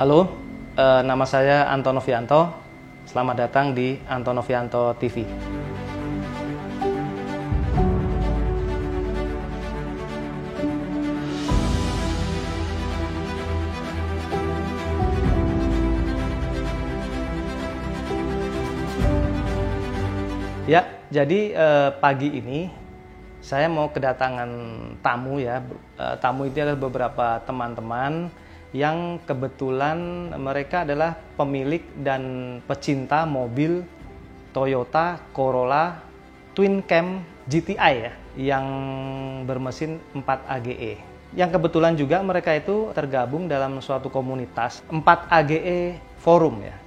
Halo, nama saya Anton Novianto. Selamat datang di Anton Novianto TV. Ya, jadi pagi ini saya mau kedatangan tamu ya. Tamu itu adalah beberapa teman-teman yang kebetulan mereka adalah pemilik dan pecinta mobil Toyota Corolla Twin Cam GTI ya, yang bermesin 4 AGE. Yang kebetulan juga mereka itu tergabung dalam suatu komunitas 4 AGE Forum ya.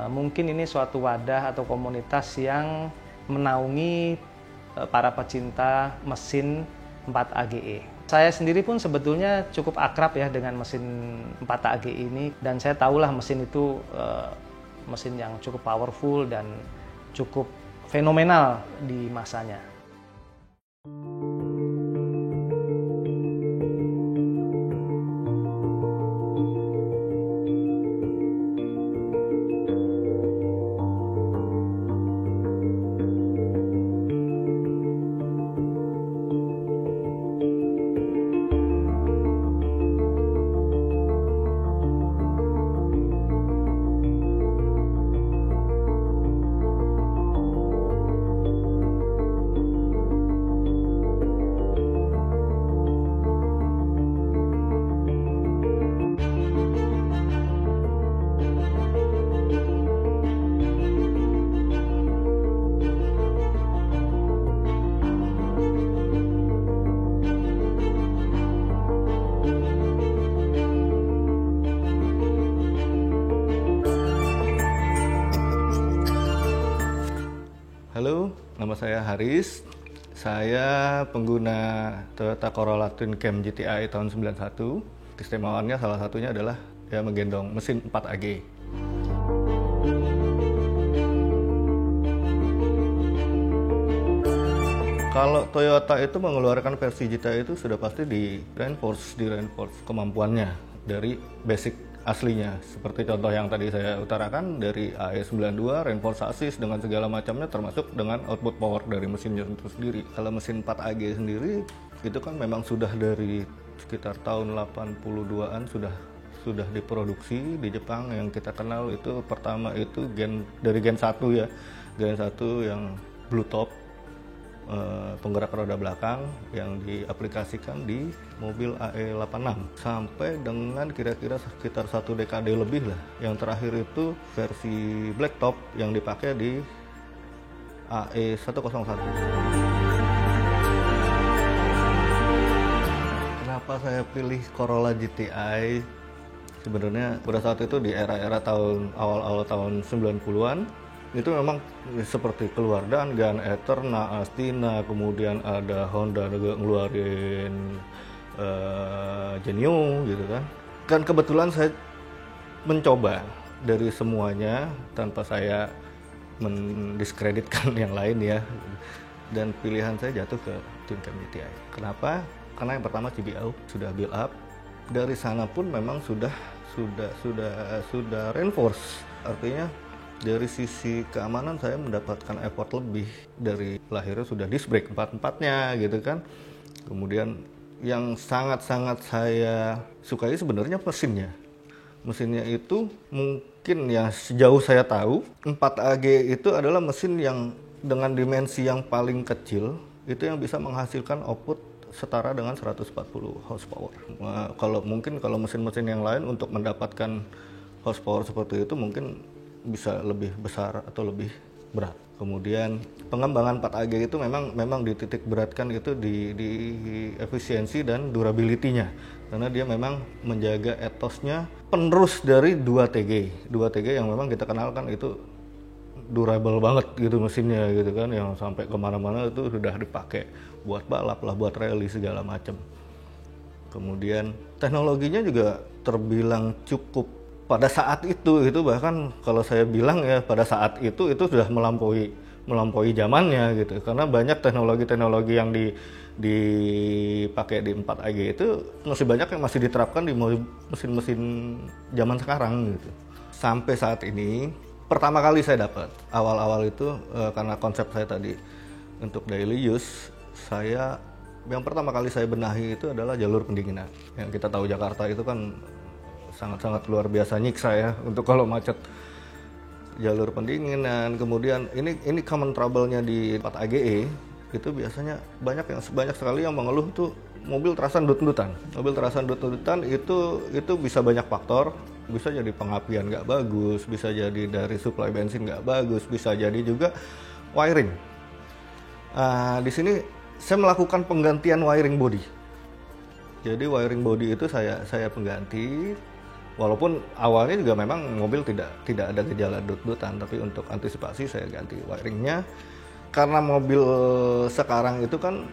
Mungkin ini suatu wadah atau komunitas yang menaungi para pecinta mesin 4 AGE. Saya sendiri pun sebetulnya cukup akrab ya dengan mesin 4 AGE ini, dan saya tahulah mesin itu mesin yang cukup powerful dan cukup fenomenal di masanya. Halo, nama saya Haris. Saya pengguna Toyota Corolla Twin Cam GTI tahun 91. Keistimewaannya salah satunya adalah dia menggendong mesin 4 AG. Kalau Toyota itu mengeluarkan versi GTI itu sudah pasti di reinforce kemampuannya dari basic aslinya. Seperti contoh yang tadi saya utarakan dari AE92, reinforce chassis dengan segala macamnya, termasuk dengan output power dari mesinnya itu sendiri. Kalau mesin 4 AG sendiri itu kan memang sudah dari sekitar tahun 82-an sudah diproduksi di Jepang. Yang kita kenal itu pertama itu dari Gen 1 ya. Gen 1 yang blue top, penggerak roda belakang yang diaplikasikan di mobil AE86 sampai dengan kira-kira sekitar 1 dekade lebih lah. Yang terakhir itu versi black top yang dipakai di AE101. Kenapa saya pilih Corolla GTI? Sebenarnya pada saat itu di era-era awal-awal tahun 90-an itu memang seperti keluaran Gan Eterna, Astina, kemudian ada Honda juga ngeluarin Genio gitu kan. Kan kebetulan saya mencoba dari semuanya tanpa saya mendiskreditkan yang lain ya. Dan pilihan saya jatuh ke Twin Cam GTI. Kenapa? Karena yang pertama CBO sudah build up. Dari sana pun memang sudah reinforce. Artinya dari sisi keamanan saya mendapatkan effort lebih. Dari lahirnya sudah disc brake 4-4-nya gitu kan. Kemudian yang sangat-sangat saya sukai sebenarnya mesinnya. Mesinnya itu mungkin ya sejauh saya tahu 4 AG itu adalah mesin yang dengan dimensi yang paling kecil itu yang bisa menghasilkan output setara dengan 140 horsepower. Kalau mesin-mesin yang lain untuk mendapatkan horsepower seperti itu mungkin bisa lebih besar atau lebih berat. Kemudian pengembangan 4 AG itu memang dititik beratkan itu di efisiensi dan durability-nya. Karena dia memang menjaga etosnya penerus dari 2TG. 2TG yang memang kita kenalkan itu durable banget gitu mesinnya gitu kan, yang sampai kemana-mana itu sudah dipakai buat balap lah, buat rally segala macam. Kemudian teknologinya juga terbilang cukup pada saat itu bahkan kalau saya bilang ya pada saat itu sudah melampaui melampaui zamannya gitu. Karena banyak teknologi-teknologi yang dipakai di 4AG itu masih banyak yang masih diterapkan di mesin-mesin zaman sekarang gitu. Sampai saat ini pertama kali saya dapat, awal-awal itu karena konsep saya tadi untuk daily use, yang pertama kali saya benahi itu adalah jalur pendinginan. Yang kita tahu Jakarta itu kan sangat-sangat luar biasa nyiksa ya untuk kalau macet. Jalur pendinginan, kemudian ini common trouble-nya di 4AGE itu biasanya banyak sekali yang mengeluh tuh mobil terasa ndut-ndutan. Mobil terasa ndut-ndutan itu bisa banyak faktor, bisa jadi pengapian nggak bagus, bisa jadi dari suplai bensin nggak bagus, bisa jadi juga wiring. Di sini saya melakukan penggantian wiring body. Jadi wiring body itu saya pengganti. Walaupun awalnya juga memang mobil tidak ada gejala dut-dutan, tapi untuk antisipasi saya ganti wiringnya. Karena mobil sekarang itu kan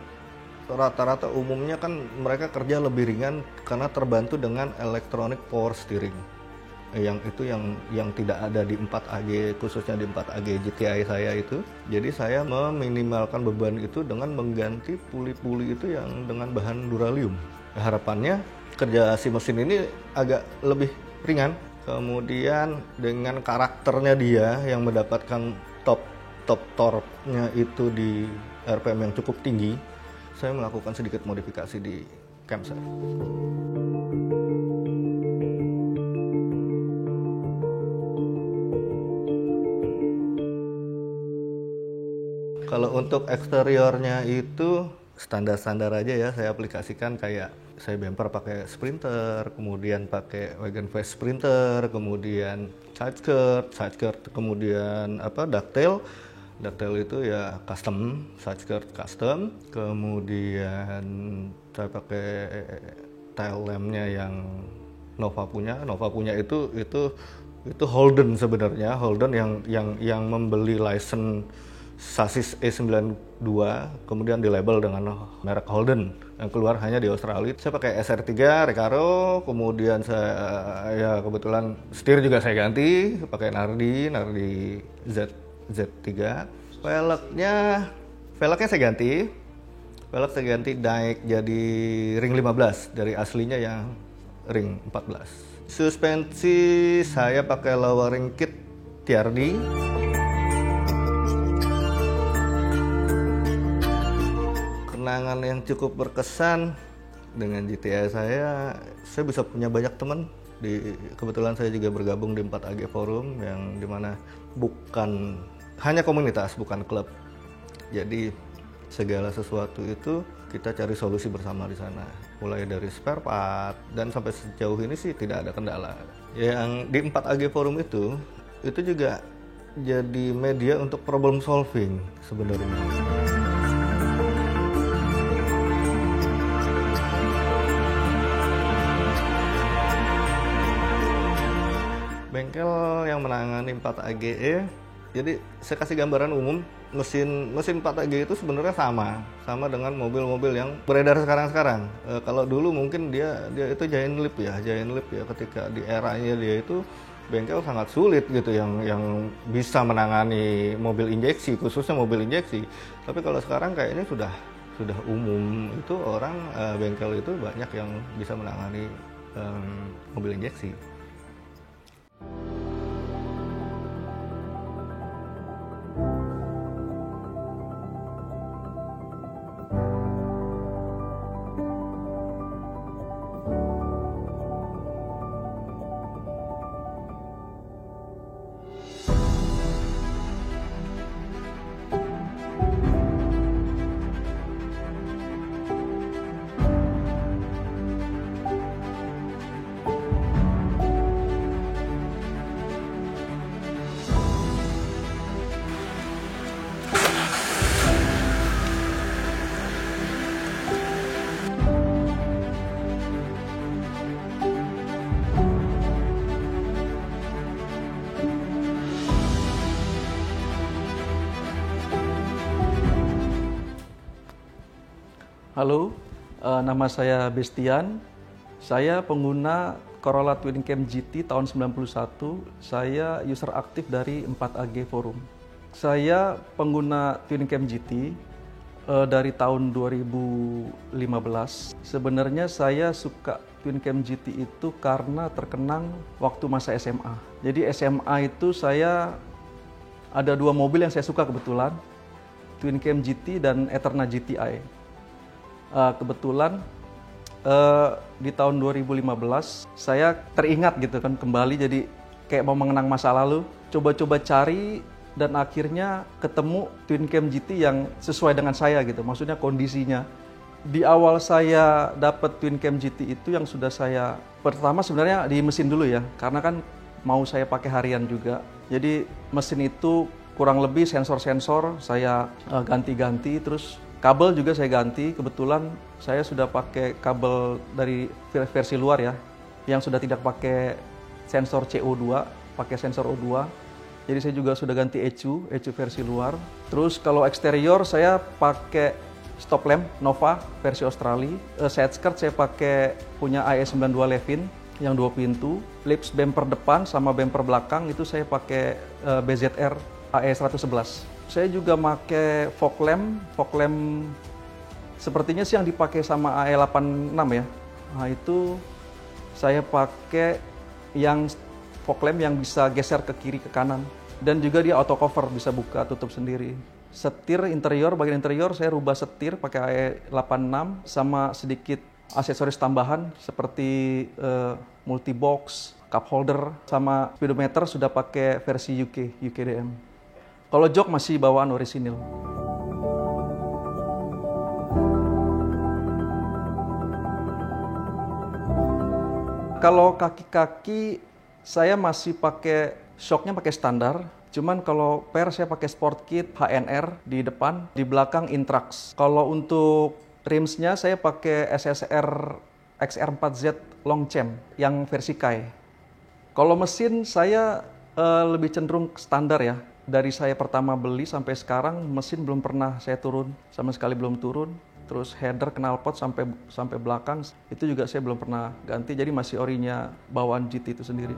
rata-rata umumnya kan mereka kerja lebih ringan karena terbantu dengan electronic power steering. Yang tidak ada di 4AG, khususnya di 4AG GTI saya itu. Jadi saya meminimalkan beban itu dengan mengganti puli-puli itu yang dengan bahan duralium. Harapannya kerja si mesin ini agak lebih ringan, kemudian dengan karakternya dia yang mendapatkan top torque-nya itu di RPM yang cukup tinggi, saya melakukan sedikit modifikasi di camshaft. Kalau untuk eksteriornya itu standar-standar aja ya, saya aplikasikan kayak saya bumper pakai Sprinter, kemudian pakai wagon face Sprinter, kemudian side skirt, kemudian ducktail itu ya custom, side skirt custom, kemudian saya pakai tail lampnya yang Nova punya itu Holden sebenarnya, yang membeli license sasis E92 kemudian dilabel dengan merek Holden yang keluar hanya di Australia. Saya pakai SR3 Recaro, kemudian saya kebetulan setir juga saya ganti pakai Nardi Z3. Velgnya saya ganti. Velg saya ganti naik jadi ring 15 dari aslinya yang ring 14. Suspensi saya pakai lowering kit TRD. Kenangan yang cukup berkesan dengan GTI saya bisa punya banyak teman. Kebetulan saya juga bergabung di 4AG Forum yang dimana bukan hanya komunitas, bukan klub. Jadi segala sesuatu itu kita cari solusi bersama di sana. Mulai dari spare part dan sampai sejauh ini sih tidak ada kendala. Yang di 4AG Forum itu juga jadi media untuk problem solving sebenarnya. Bengkel yang menangani 4AGE, jadi saya kasih gambaran umum, mesin 4AG itu sebenarnya sama dengan mobil-mobil yang beredar sekarang. Kalau dulu mungkin dia itu giant leap ya, ketika di eranya dia itu bengkel sangat sulit gitu yang bisa menangani mobil injeksi, khususnya mobil injeksi. Tapi kalau sekarang kayaknya sudah umum itu orang bengkel itu banyak yang bisa menangani mobil injeksi. Halo, nama saya Bestian. Saya pengguna Corolla Twin Cam GT tahun 91. Saya user aktif dari 4AG Forum. Saya pengguna TwinCam GT dari tahun 2015. Sebenarnya saya suka TwinCam GT itu karena terkenang waktu masa SMA. Jadi SMA itu saya ada 2 mobil yang saya suka kebetulan, TwinCam GT dan Eterna GTI. Kebetulan di tahun 2015 saya teringat gitu kan kembali, jadi kayak mau mengenang masa lalu, coba-coba cari dan akhirnya ketemu TwinCam GT yang sesuai dengan saya gitu, maksudnya kondisinya. Di awal saya dapat TwinCam GT itu yang sudah saya, pertama sebenarnya di mesin dulu ya, karena kan mau saya pakai harian juga. Jadi mesin itu kurang lebih sensor-sensor saya ganti-ganti, terus kabel juga saya ganti. Kebetulan saya sudah pakai kabel dari versi luar ya, yang sudah tidak pakai sensor CO2, pakai sensor O2. Jadi saya juga sudah ganti ECU versi luar. Terus kalau eksterior saya pakai stop lamp Nova versi Australia. Side skirt saya pakai punya AE92 Levin yang 2 pintu. Lips bumper depan sama bumper belakang itu saya pakai BZR AE111. Saya juga pakai fog lamp sepertinya sih yang dipakai sama AE86 ya. Nah itu saya pakai yang fog lamp yang bisa geser ke kiri ke kanan, dan juga dia auto cover, bisa buka tutup sendiri. Setir interior, bagian interior saya rubah setir pakai AE86 sama sedikit aksesoris tambahan seperti multibox, cup holder, sama speedometer sudah pakai versi UKDM. Kalau jok masih bawaan orisinil. Kalau kaki-kaki saya masih pakai shocknya pakai standar. Cuman kalau per saya pakai sport kit HNR di depan, di belakang Intrax. Kalau untuk rimsnya saya pakai SSR XR4Z Longchamp yang versi Kai. Kalau mesin saya lebih cenderung standar ya. Dari saya pertama beli sampai sekarang mesin belum pernah saya turun, sama sekali belum turun. Terus header, knalpot sampai belakang itu juga saya belum pernah ganti, jadi masih orinya bawaan GT itu sendiri.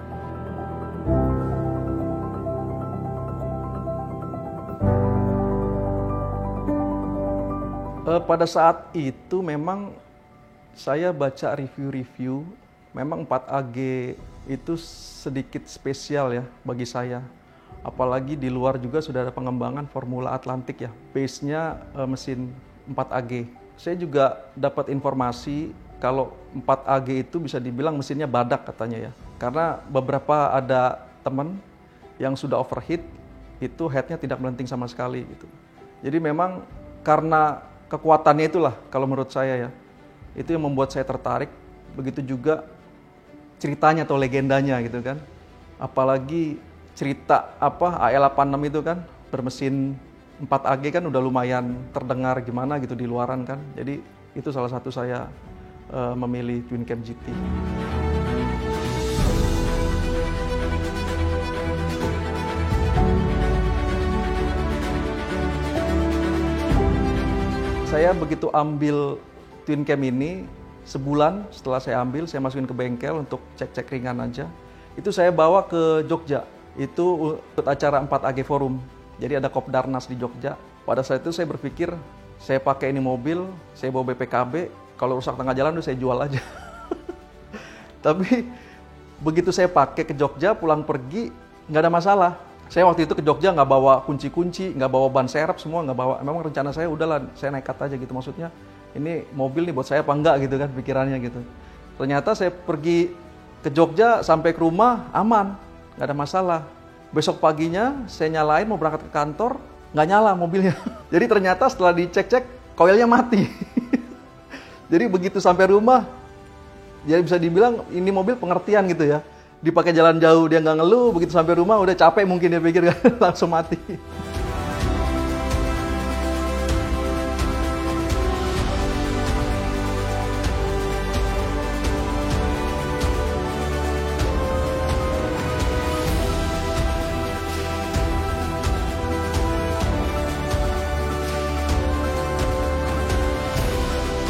Pada saat itu memang saya baca review-review, memang 4AG itu sedikit spesial ya bagi saya. Apalagi di luar juga sudah ada pengembangan Formula Atlantik ya, base-nya mesin 4AG. Saya juga dapat informasi kalau 4AG itu bisa dibilang mesinnya badak katanya ya. Karena beberapa ada teman yang sudah overheat, itu headnya tidak melenting sama sekali gitu. Jadi memang karena kekuatannya itulah kalau menurut saya ya, itu yang membuat saya tertarik. Begitu juga ceritanya atau legendanya gitu kan. Apalagi cerita AE86 itu kan bermesin 4AG kan udah lumayan terdengar gimana gitu di luaran kan. Jadi itu salah satu saya memilih TwinCam GT. Saya begitu ambil TwinCam ini, sebulan setelah saya ambil, saya masukin ke bengkel untuk cek-cek ringan aja. Itu saya bawa ke Jogja. Itu untuk acara 4AG Forum. Jadi ada Kopdarnas di Jogja. Pada saat itu saya berpikir, saya pakai ini mobil, saya bawa BPKB, kalau rusak tengah jalan udah saya jual aja. Tapi begitu saya pakai ke Jogja, pulang pergi, nggak ada masalah. Saya waktu itu ke Jogja nggak bawa kunci-kunci, nggak bawa ban serep, semua nggak bawa. Memang rencana saya udahlah, saya nekat aja gitu. Maksudnya, ini mobil nih buat saya apa enggak gitu kan, pikirannya gitu. Ternyata saya pergi ke Jogja, sampai ke rumah, aman. Nggak ada masalah. Besok paginya saya nyalain mau berangkat ke kantor, nggak nyala mobilnya. Jadi ternyata setelah dicek-cek, koilnya mati. Jadi begitu sampai rumah, jadi bisa dibilang ini mobil pengertian gitu ya. Dipakai jalan jauh dia nggak ngeluh, begitu sampai rumah udah capek mungkin dia pikir langsung mati.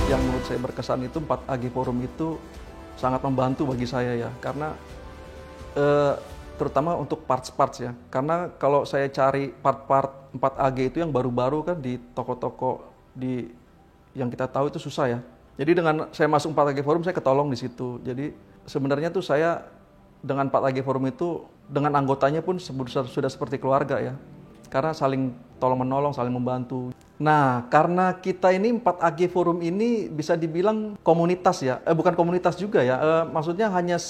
Yang menurut saya berkesan itu 4AG Forum itu sangat membantu bagi saya ya, karena terutama untuk parts-parts ya. Karena kalau saya cari part-part 4AG itu yang baru-baru kan di toko-toko yang kita tahu itu susah ya. Jadi dengan saya masuk 4AG Forum saya ketolong di situ. Jadi sebenarnya tuh saya dengan 4AG Forum itu dengan anggotanya pun sudah seperti keluarga ya. Karena saling tolong-menolong, saling membantu. Nah, karena kita ini 4AG Forum ini bisa dibilang komunitas ya. Bukan komunitas juga ya. Maksudnya hanya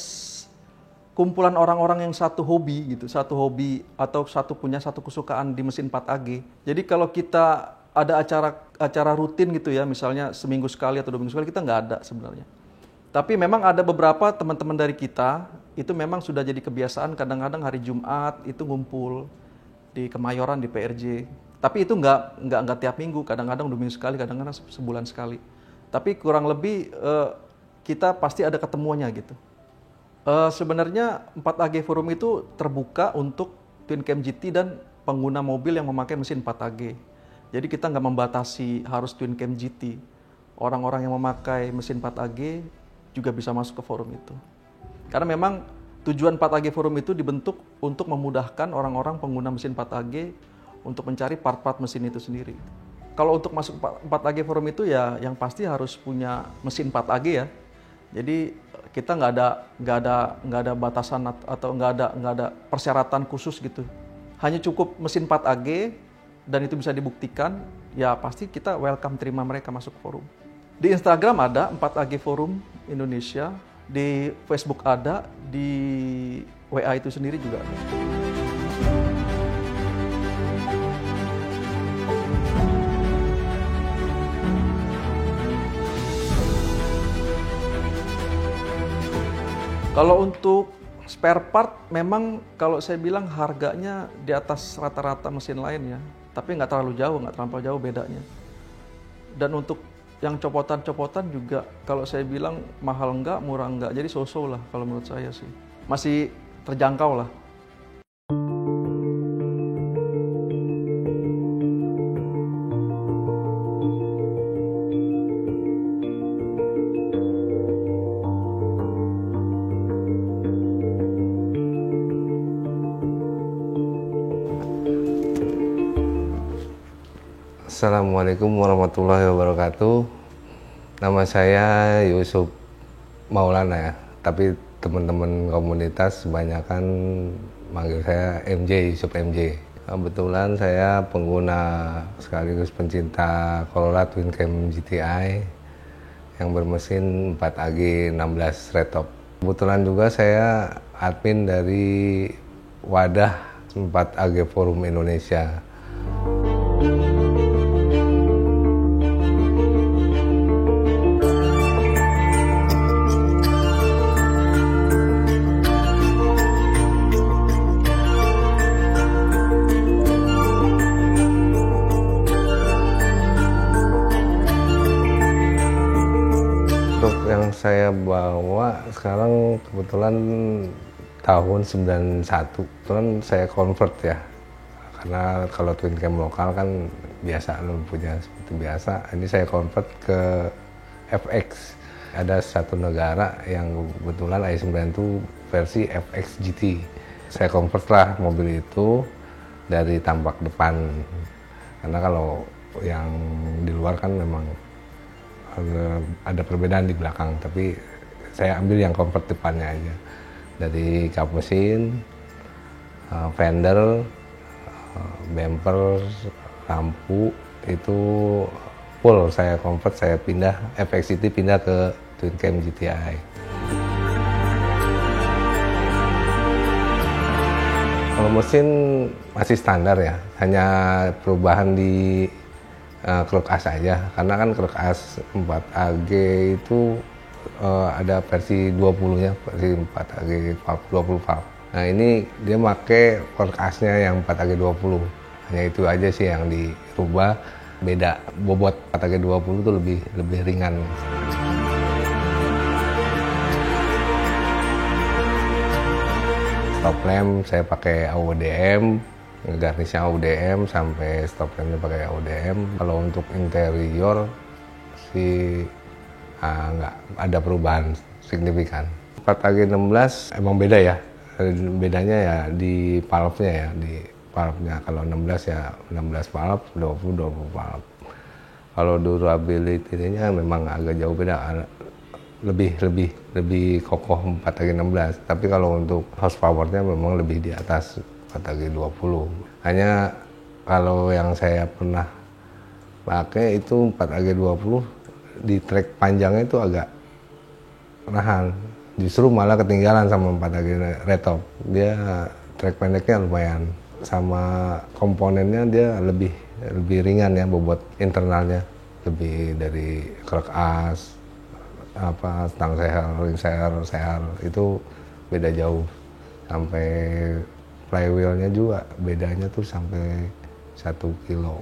kumpulan orang-orang yang satu hobi gitu, satu hobi atau punya satu kesukaan di mesin 4AG. Jadi kalau kita ada acara rutin gitu ya, misalnya seminggu sekali atau 2 minggu sekali, kita nggak ada sebenarnya. Tapi memang ada beberapa teman-teman dari kita, itu memang sudah jadi kebiasaan kadang-kadang hari Jumat itu ngumpul di Kemayoran, di PRJ. Tapi itu nggak tiap minggu, kadang-kadang 2 minggu sekali, kadang-kadang sebulan sekali. Tapi kurang lebih kita pasti ada ketemuannya gitu. Sebenarnya 4AG Forum itu terbuka untuk Twin Cam GT dan pengguna mobil yang memakai mesin 4AG. Jadi kita nggak membatasi harus Twin Cam GT. Orang-orang yang memakai mesin 4AG juga bisa masuk ke forum itu. Karena memang tujuan 4AG Forum itu dibentuk untuk memudahkan orang-orang pengguna mesin 4AG untuk mencari part-part mesin itu sendiri. Kalau untuk masuk 4AG Forum itu ya yang pasti harus punya mesin 4AG ya. Jadi kita nggak ada batasan atau nggak ada persyaratan khusus gitu. Hanya cukup mesin 4AG dan itu bisa dibuktikan, ya pasti kita welcome terima mereka masuk forum. Di Instagram ada 4AG Forum Indonesia, di Facebook ada, di WA itu sendiri juga ada. Kalau untuk spare part, memang kalau saya bilang harganya di atas rata-rata mesin lain ya. Tapi nggak terlalu jauh, nggak terlampau jauh bedanya. Dan untuk yang copotan-copotan juga, kalau saya bilang mahal nggak, murah nggak. Jadi so-so lah kalau menurut saya sih. Masih terjangkau lah. Assalamualaikum warahmatullahi wabarakatuh. Nama saya Yusuf Maulana ya, tapi teman-teman komunitas kebanyakan manggil saya MJ, Yusuf MJ. Kebetulan saya pengguna sekaligus pencinta Corolla Twin Cam GTI yang bermesin 4AG 16 Redtop. Kebetulan juga saya admin dari wadah 4AG Forum Indonesia. Yang saya bawa sekarang kebetulan tahun 91, kebetulan saya convert ya, karena kalau Twin Cam lokal kan biasa punya seperti biasa, ini saya convert ke FX. Ada satu negara yang kebetulan i9 itu versi FX GT, saya convert lah mobil itu dari tampak depan, karena kalau yang di luar kan memang ada perbedaan di belakang, tapi saya ambil yang convert depannya aja. Dari kap mesin, fender, bumper, lampu itu full saya convert, saya pindah FX GT pindah ke Twin Cam GTI. Kalau mesin masih standar ya, hanya perubahan di kruk as aja, karena kan kruk as 4AG itu ada versi 20-nya, versi 4AG 20 valve. Nah ini dia pakai kruk asnya yang 4AG 20, hanya itu aja sih yang dirubah, beda bobot 4AG 20 itu lebih ringan. Stop lamp saya pakai AUDM, garnisnya AUDM sampai stop lampnya pakai AUDM. Kalau untuk interior sih nggak ada perubahan signifikan. 4AG 16 emang beda ya, Bedanya ya di valve-nya ya, di valve-nya. Kalau 16 ya 16 valve, 20 valve. Kalau durability-nya memang agak jauh beda, lebih kokoh 4AG16. Tapi kalau untuk horsepower-nya memang lebih di atas 4AG20. Hanya kalau yang saya pernah pakai itu 4AG20 di trek panjangnya itu agak nahan. Justru malah ketinggalan sama 4AG Retop. Dia trek pendeknya lumayan. Sama komponennya dia lebih ringan ya, bobot internalnya. Lebih dari krek as, stang seher, ring seher itu beda jauh. Sampai flywheelnya juga bedanya tuh sampai 1 kilo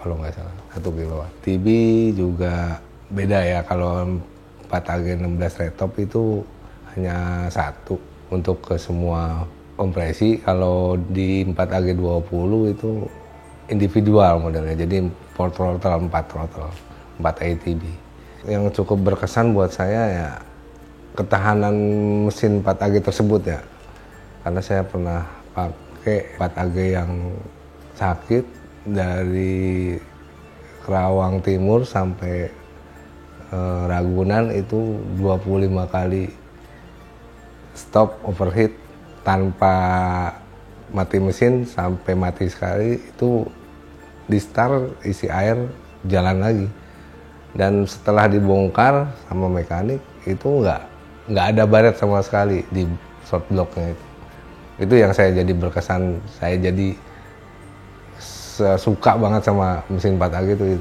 kalau nggak salah, 1 kilo. TB juga beda ya, kalau 4AG16 Retop itu hanya 1 untuk ke semua kompresi. Kalau di 4AG20 itu individual modelnya, jadi 4 throttle, 4 ATB. Yang cukup berkesan buat saya ya ketahanan mesin 4AG tersebut ya, karena saya pernah pakai 4AG yang sakit dari Kerawang Timur sampai Ragunan itu 25 kali stop overheat tanpa mati mesin, sampai mati sekali itu di start isi air jalan lagi. Dan setelah dibongkar sama mekanik itu nggak ada baret sama sekali di short blocknya itu. Itu yang saya jadi berkesan, saya jadi suka banget sama mesin 4AG itu.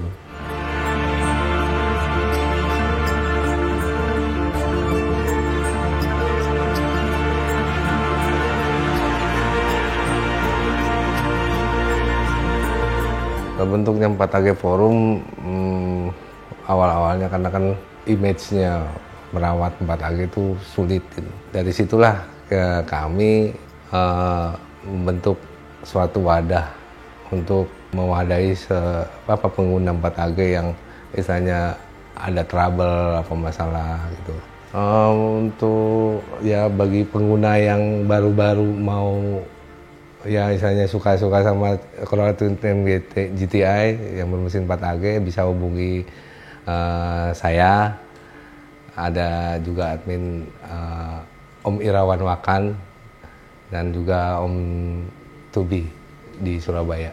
Bentuknya 4AG Forum awal-awalnya karena kan image-nya merawat 4AG itu sulit. Dari situlah kami membentuk suatu wadah untuk mewadahi pengguna 4AG yang misalnya ada trouble apa masalah gitu. Untuk ya bagi pengguna yang baru-baru mau ya misalnya suka-suka sama Corolla Twin Cam GTI yang bermesin 4AG, bisa hubungi saya. Ada juga admin Om Irawan Wakan dan juga Om Tubi di Surabaya.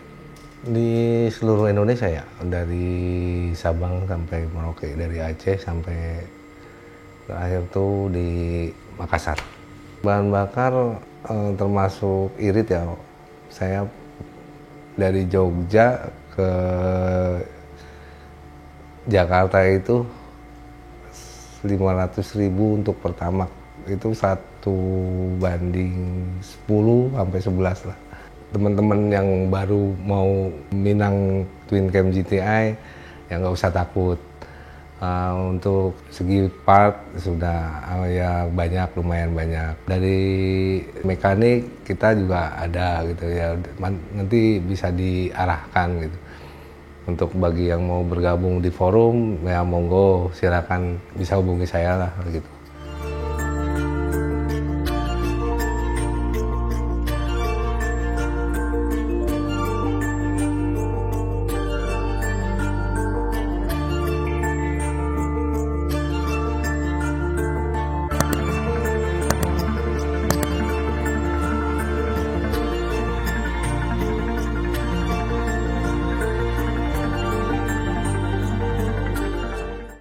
Di seluruh Indonesia ya, dari Sabang sampai Merauke, dari Aceh sampai terakhir tuh di Makassar. Bahan bakar termasuk irit ya, saya dari Jogja ke Jakarta itu 500.000 untuk Pertamax, itu 1:10 sampai 11 lah. Teman-teman yang baru mau minang Twin Cam GTI ya nggak usah takut. Untuk segi part sudah ya lumayan banyak. Dari mekanik kita juga ada gitu ya, nanti bisa diarahkan gitu. Untuk bagi yang mau bergabung di forum ya monggo silakan, bisa hubungi saya lah gitu.